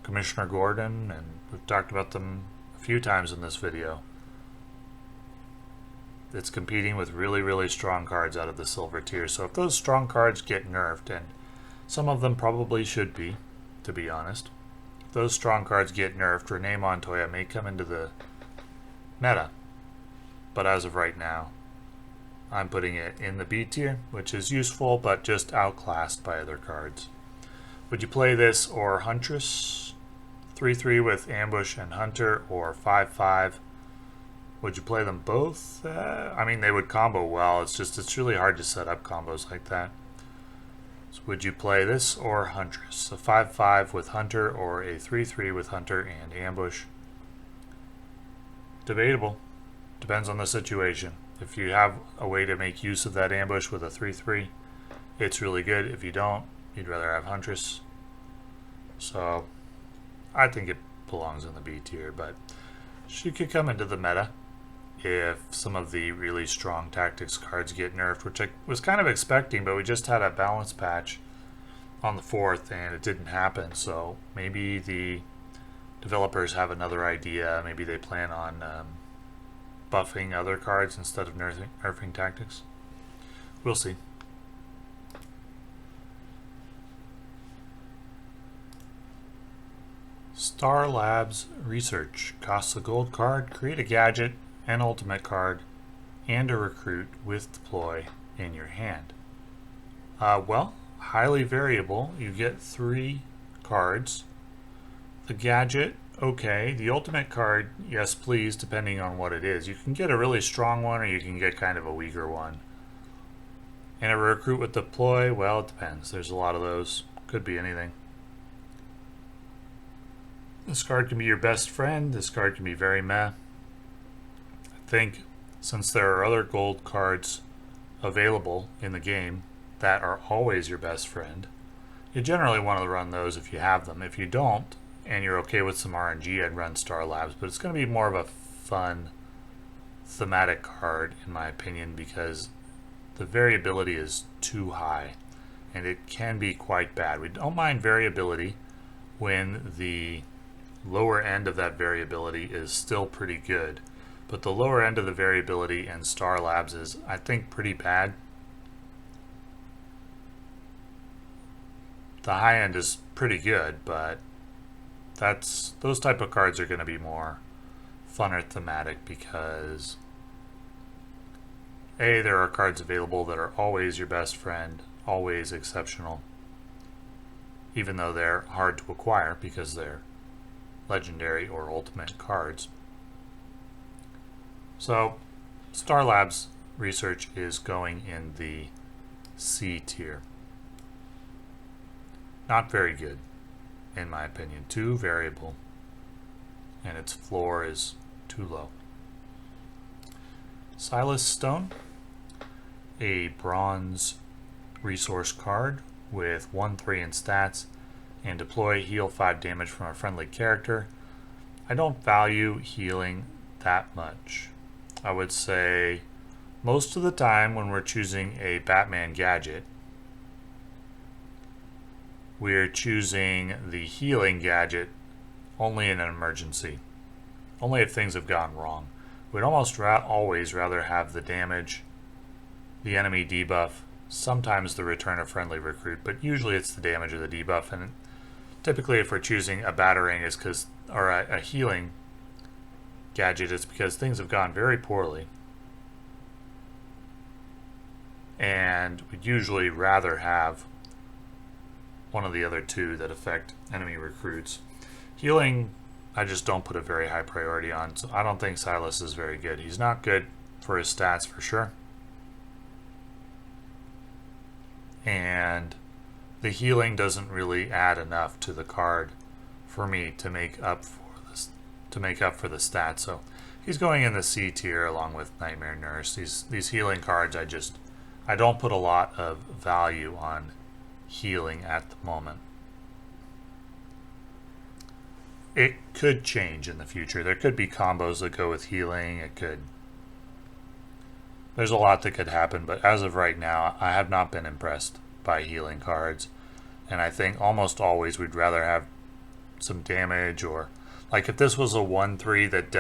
Commissioner Gordon, and we've talked about them a few times in this video. It's competing with really, really strong cards out of the silver tier. So if those strong cards get nerfed, and some of them probably should be, to be honest, if those strong cards get nerfed, Renee Montoya may come into the meta. But as of right now, I'm putting it in the B tier, which is useful, but just outclassed by other cards. Would you play this or Huntress? 3/3 with Ambush and Hunter, or 5/5. Would you play them both? I mean, they would combo well. It's really hard to set up combos like that. So would you play this or Huntress? A 5/5 with Hunter or a 3/3 with Hunter and Ambush? Debatable. Depends on the situation. If you have a way to make use of that Ambush with a 3/3, it's really good. If you don't, you'd rather have Huntress. So I think it belongs in the B tier, but she could come into the meta if some of the really strong tactics cards get nerfed, which I was kind of expecting, but we just had a balance patch on the 4th and it didn't happen. So maybe the developers have another idea. Maybe they plan on buffing other cards instead of nerfing tactics. We'll see. S.T.A.R Labs Research. Costs a gold card. Create a gadget, an ultimate card, and a recruit with deploy in your hand. Well, highly variable. You get 3 cards. The gadget, okay. The ultimate card, yes please, depending on what it is. You can get a really strong one or you can get kind of a weaker one. And a recruit with deploy, well, it depends. There's a lot of those. Could be anything. This card can be your best friend. This card can be very meh. I think since there are other gold cards available in the game that are always your best friend, you generally want to run those if you have them. If you don't, and you're okay with some RNG, I'd run S.T.A.R Labs, but it's going to be more of a fun thematic card in my opinion because the variability is too high and it can be quite bad. We don't mind variability when the lower end of that variability is still pretty good, but the lower end of the variability in S.T.A.R Labs is, I think, pretty bad. The high end is pretty good, but those type of cards are going to be more fun or thematic because A, there are cards available that are always your best friend, always exceptional, even though they're hard to acquire because they're legendary or ultimate cards. So S.T.A.R Labs research is going in the C tier. Not very good, in my opinion. Too variable, and its floor is too low. Silas Stone, a bronze resource card with 1/3 in stats, and deploy, heal 5 damage from a friendly character. I don't value healing that much. I would say most of the time when we're choosing a Batman gadget, we're choosing the healing gadget only in an emergency. Only if things have gone wrong. We'd almost always rather have the damage, the enemy debuff, sometimes the return of friendly recruit, but usually it's the damage or the debuff. And typically if we're choosing a Batarang or a healing gadget, it's because things have gone very poorly. And we'd usually rather have one of the other two that affect enemy recruits. Healing, I just don't put a very high priority on, so I don't think Silas is very good. He's not good for his stats for sure. And the healing doesn't really add enough to the card for me to make up for this, to make up for the stats. So he's going in the C tier along with Nightmare Nurse. These healing cards, I don't put a lot of value on healing at the moment. It could change in the future. There could be combos that go with healing. There's a lot that could happen, but as of right now, I have not been impressed by healing cards. And I think almost always we'd rather have some damage, or like if this was a 1/3 that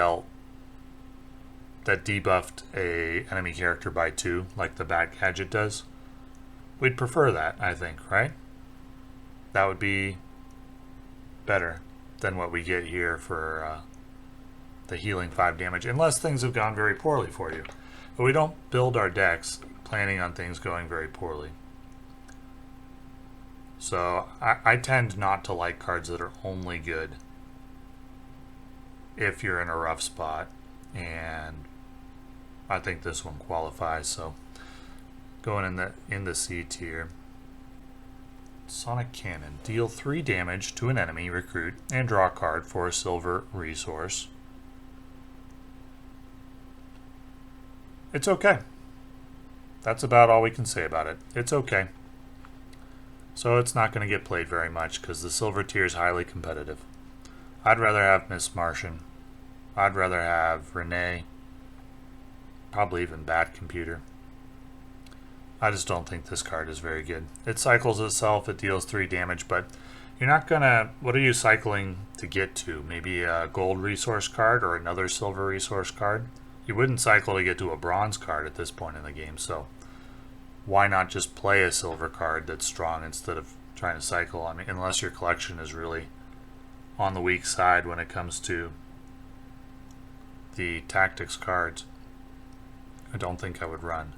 debuffed a enemy character by 2, like the Bat gadget does, we'd prefer that, I think, right? That would be better than what we get here for the healing 5 damage, unless things have gone very poorly for you. But we don't build our decks planning on things going very poorly. So I tend not to like cards that are only good if you're in a rough spot, and I think this one qualifies. So going in the C tier. Sonic Cannon. Deal 3 damage to an enemy recruit and draw a card for a silver resource. It's okay. That's about all we can say about it. It's okay. So it's not going to get played very much because the silver tier is highly competitive. I'd rather have Miss Martian. I'd rather have Renee. Probably even Bat Computer. I just don't think this card is very good. It cycles itself, it deals 3 damage, but you're not gonna... What are you cycling to get to? Maybe a gold resource card or another silver resource card? You wouldn't cycle to get to a bronze card at this point in the game, so why not just play a silver card that's strong instead of trying to cycle? I mean, unless your collection is really on the weak side when it comes to the tactics cards. I don't think I would run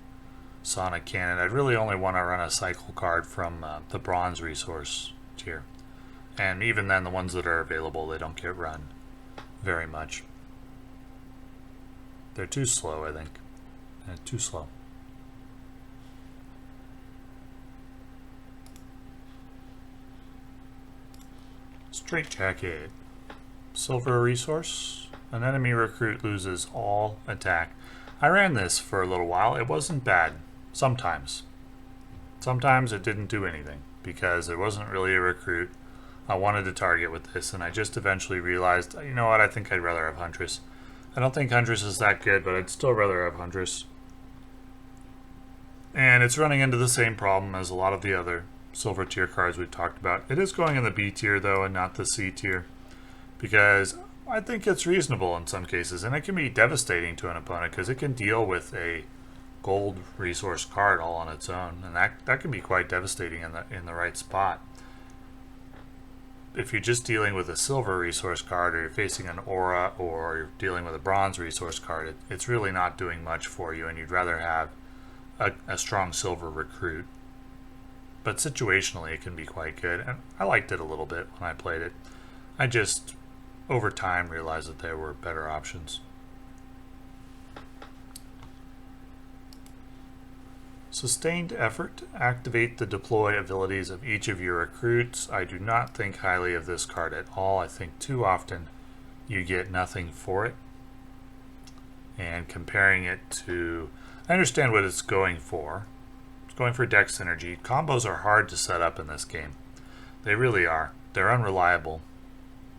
Sonic Cannon. I'd really only want to run a cycle card from the bronze resource tier. And even then, the ones that are available, they don't get run very much. They're too slow, I think. Too slow. Straitjacket. Silver resource. An enemy recruit loses all attack. I ran this for a little while. It wasn't bad. Sometimes. Sometimes it didn't do anything because there wasn't really a recruit I wanted to target with this, and I just eventually realized, you know what, I think I'd rather have Huntress. I don't think Huntress is that good, but I'd still rather have Huntress. And it's running into the same problem as a lot of the other silver tier cards we've talked about. It is going in the B tier though and not the C tier because I think it's reasonable in some cases, and it can be devastating to an opponent because it can deal with a gold resource card all on its own, and that can be quite devastating in the right spot. If you're just dealing with a silver resource card, or you're facing an aura, or you're dealing with a bronze resource card, it's really not doing much for you, and you'd rather have a strong silver recruit. But situationally it can be quite good, and I liked it a little bit when I played it. I just over time realized that there were better options. Sustained effort. Activate the deploy abilities of each of your recruits. I do not think highly of this card at all. I think too often you get nothing for it. And comparing it to, I understand what it's going for. It's going for deck synergy. Combos are hard to set up in this game. They really are. They're unreliable.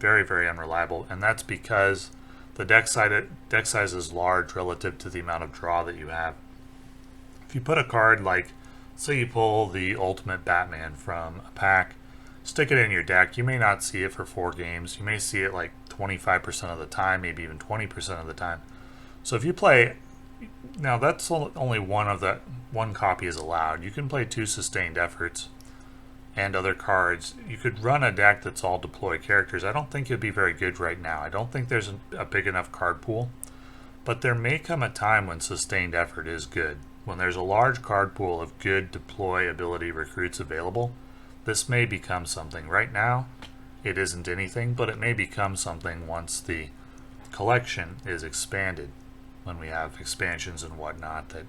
Very, very unreliable. And that's because the deck size is large relative to the amount of draw that you have. If you put a card like, say you pull the Ultimate Batman from a pack, stick it in your deck, you may not see it for 4 games. You may see it like 25% of the time, maybe even 20% of the time. So if you play, now that's only one copy is allowed. You can play 2 sustained efforts and other cards. You could run a deck that's all deploy characters. I don't think it'd be very good right now. I don't think there's a big enough card pool, but there may come a time when sustained effort is good. When there's a large card pool of good deploy ability recruits available, this may become something. Right now, it isn't anything, but it may become something once the collection is expanded, when we have expansions and whatnot that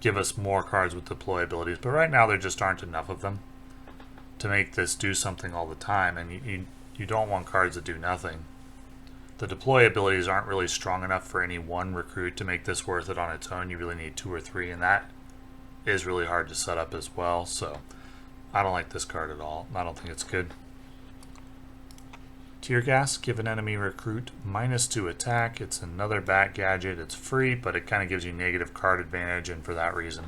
give us more cards with deploy abilities. But right now, there just aren't enough of them to make this do something all the time, and you don't want cards that do nothing. The deploy abilities aren't really strong enough for any one recruit to make this worth it on its own. You really need 2 or 3, and that is really hard to set up as well. So I don't like this card at all. I don't think it's good. Tear Gas. Give an enemy recruit -2 attack. It's another bat gadget. It's free, but it kind of gives you negative card advantage, and for that reason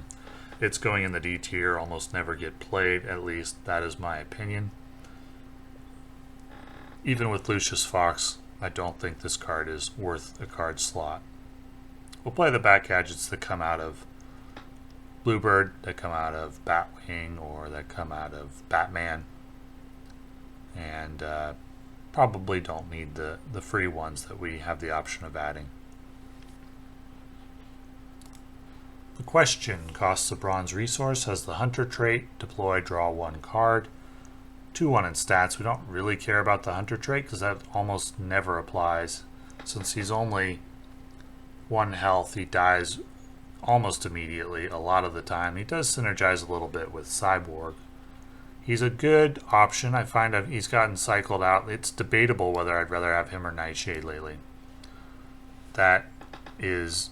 it's going in the D tier. Almost never get played, at least that is my opinion. Even with Lucius Fox, I don't think this card is worth a card slot. We'll play the bat gadgets that come out of Bluebird, that come out of Batwing, or that come out of Batman. And probably don't need the free ones that we have the option of adding. The Question costs a bronze resource, has the Hunter trait, deploy, draw 1 card. 2/1 in stats. We don't really care about the Hunter trait because that almost never applies. Since he's only 1 health, he dies almost immediately a lot of the time. He does synergize a little bit with Cyborg. He's a good option. I find he's gotten cycled out. It's debatable whether I'd rather have him or Nightshade lately. That is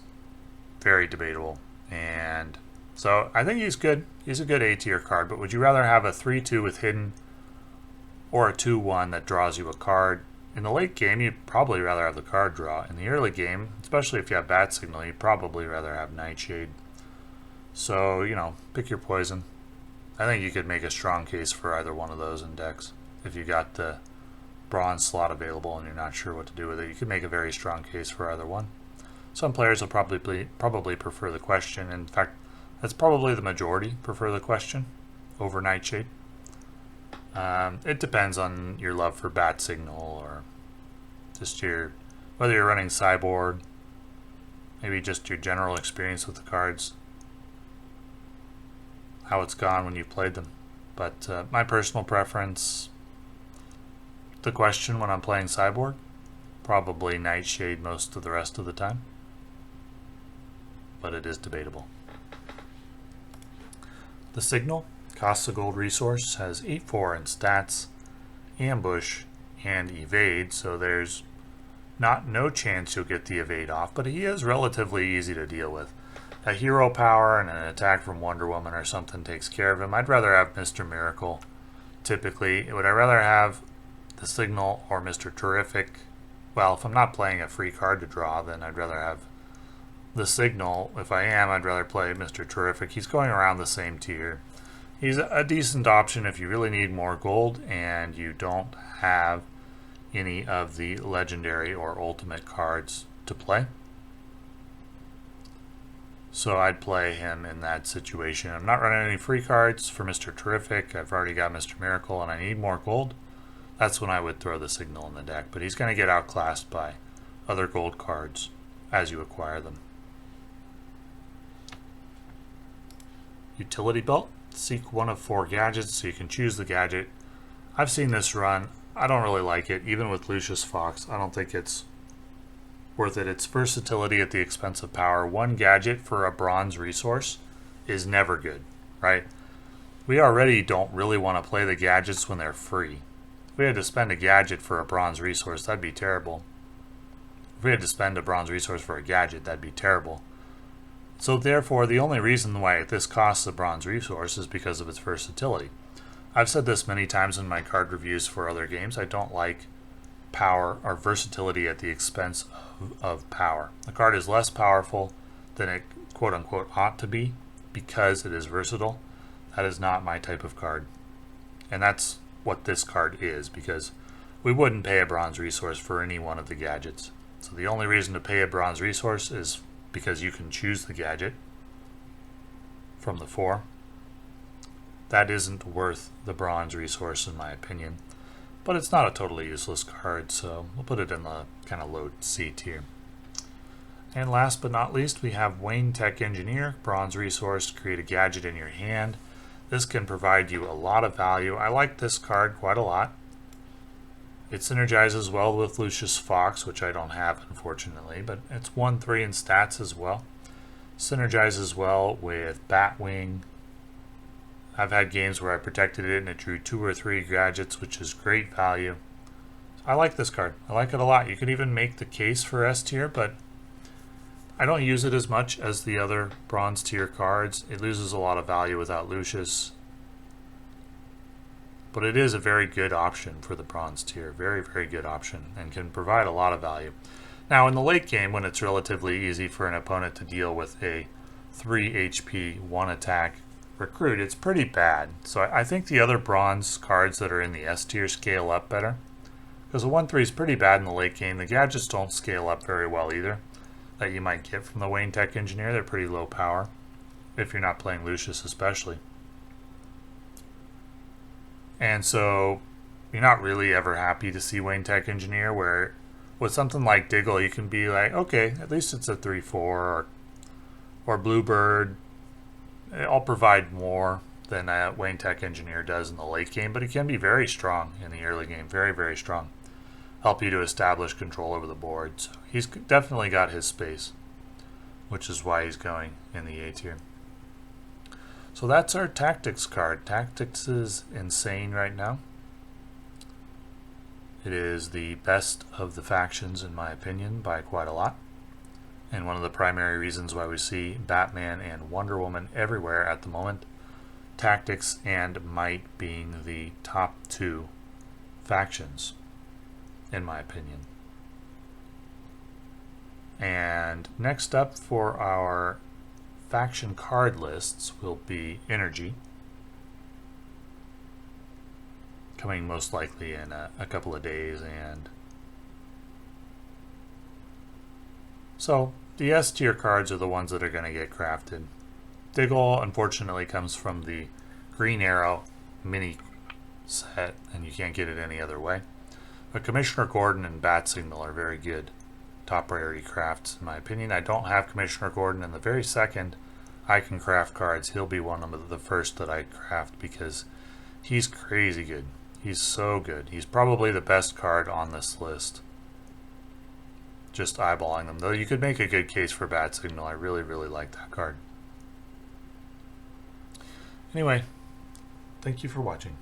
very debatable. And so I think he's good. He's a good A tier card, but would you rather have a 3/2 with hidden or a 2/1 that draws you a card? In the late game, you'd probably rather have the card draw. In the early game, especially if you have Batcycle, you'd probably rather have Nightshade. So, you know, pick your poison. I think you could make a strong case for either one of those in decks. If you got the bronze slot available and you're not sure what to do with it, you could make a very strong case for either one. Some players will probably prefer the Question. In fact, that's probably the majority prefer the Question over Nightshade. It depends on your love for Batcycle or just whether you're running Cyborg, maybe just your general experience with the cards, how it's gone when you've played them. But my personal preference, the Question when I'm playing Cyborg, probably Nightshade most of the rest of the time, but it is debatable. The Signal costs a gold resource, has 8/4 in stats, ambush, and evade, so there's no chance you'll get the evade off, but he is relatively easy to deal with. A hero power and an attack from Wonder Woman or something takes care of him. I'd rather have Mr. Miracle. Typically, would I rather have the Signal or Mr. Terrific? Well, if I'm not playing a free card to draw, then I'd rather have the Signal. If I am, I'd rather play Mr. Terrific. He's going around the same tier. He's a decent option if you really need more gold and you don't have any of the legendary or ultimate cards to play. So I'd play him in that situation. I'm not running any free cards for Mr. Terrific. I've already got Mr. Miracle and I need more gold. That's when I would throw the Signal in the deck. But he's going to get outclassed by other gold cards as you acquire them. Utility Belt. Seek one of 4 gadgets so you can choose the gadget. I've seen this run. I don't really like it. Even with Lucius Fox, I don't think it's worth it. Its versatility at the expense of power. 1 gadget for a bronze resource is never good, right? We already don't really want to play the gadgets when they're free. If we had to spend a gadget for a bronze resource, that'd be terrible. If we had to spend a bronze resource for a gadget, that'd be terrible. So therefore, the only reason why this costs a bronze resource is because of its versatility. I've said this many times in my card reviews for other games. I don't like power or versatility at the expense of power. The card is less powerful than it quote-unquote ought to be because it is versatile. That is not my type of card. And that's what this card is, because we wouldn't pay a bronze resource for any one of the gadgets. So the only reason to pay a bronze resource is because you can choose the gadget from the 4. That isn't worth the bronze resource in my opinion. But it's not a totally useless card, so we'll put it in the kind of low C tier. And last but not least, we have WayneTech Engineer, bronze resource, create a gadget in your hand. This can provide you a lot of value. I like this card quite a lot. It synergizes well with Lucius Fox, which I don't have unfortunately, but it's 1/3 in stats as well. Synergizes well with Batwing. I've had games where I protected it and it drew 2 or 3 gadgets, which is great value. I like this card. I like it a lot. You could even make the case for S tier, but I don't use it as much as the other bronze tier cards. It loses a lot of value without Lucius. But it is a very good option for the bronze tier. Very, very good option and can provide a lot of value. Now in the late game, when it's relatively easy for an opponent to deal with a 3 HP, 1 attack recruit, it's pretty bad. So I think the other bronze cards that are in the S tier scale up better. Because the 1/3 is pretty bad in the late game. The gadgets don't scale up very well either, that you might get from the WayneTech Engineer. They're pretty low power, if you're not playing Lucius especially. And so you're not really ever happy to see WayneTech Engineer, where with something like Diggle you can be like, okay, at least it's a 3/4, or Bluebird. I'll provide more than WayneTech Engineer does in the late game, but it can be very strong in the early game. Very, very strong. Help you to establish control over the board. So he's definitely got his space, which is why he's going in the A tier. So that's our Tactics card. Tactics is insane right now. It is the best of the factions in my opinion by quite a lot. And one of the primary reasons why we see Batman and Wonder Woman everywhere at the moment. Tactics and Might being the top 2 factions, in my opinion. And next up for our faction card lists will be Energy. Coming most likely in a couple of days. And so the S tier cards are the ones that are going to get crafted. Diggle unfortunately comes from the Green Arrow mini set, and you can't get it any other way. But Commissioner Gordon and Batcycle are very good top priority crafts in my opinion. I don't have Commissioner Gordon, and the very second I can craft cards, he'll be one of the first that I craft because he's crazy good. He's so good. He's probably the best card on this list. Just eyeballing them. Though you could make a good case for Batcycle. I really, really like that card. Anyway, thank you for watching.